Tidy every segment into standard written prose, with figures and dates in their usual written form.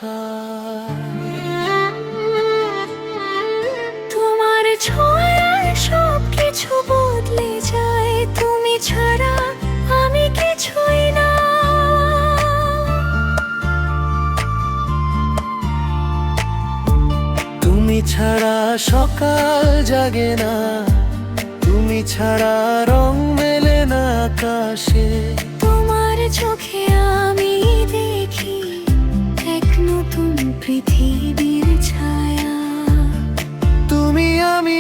কথা। তোমার ছোঁয়ায় সব কিছু বদলে যায়, তুমি ছাড়া আমি কিছুই না। তুমি ছাড়া সকাল জাগে না, তুমি ছাড়া রং মেলে না আকাশে। তোমার চোখে আমি দেখি এক নতুন পৃথিবীর ছায়া। তুমি আমি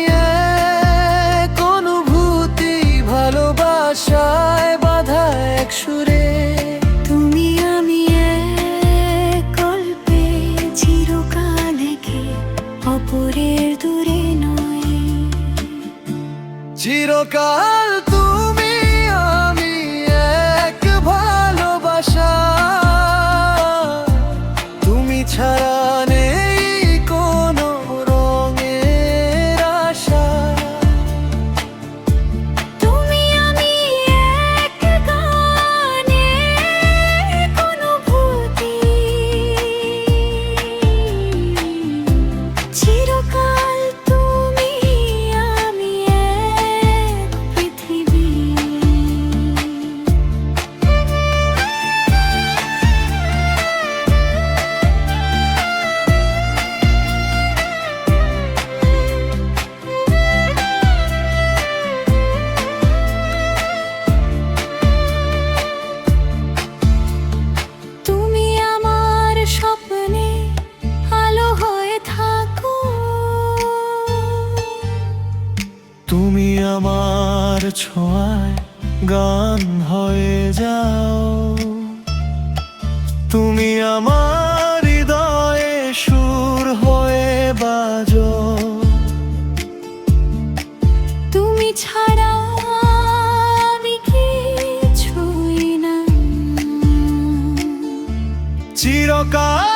এক অনুভূতি, ভালোবাসায় বাঁধা এক সুরে। তুমি আমি এক গল্পে, চিরকাল একে অপরের দূরে নয়। চিরকাল তুমি আমি এক ভালোবাসা, তুমি ছাড়া নেই কোনো রঙের আশা। তুমি আমি এক গানে এক অনুভূতি, চিরকাল তুমি আমি এক পৃথিবী। তুমি আমার স্বপ্নে আলো হয়ে থাকো, তুমি আমার ছোঁয়ায় গান হয়ে যাও। তুমি আমার হৃদয়ে সুর হয়ে বাজো। তুমি ছাড়া আমি কিছুই না। চিরকাল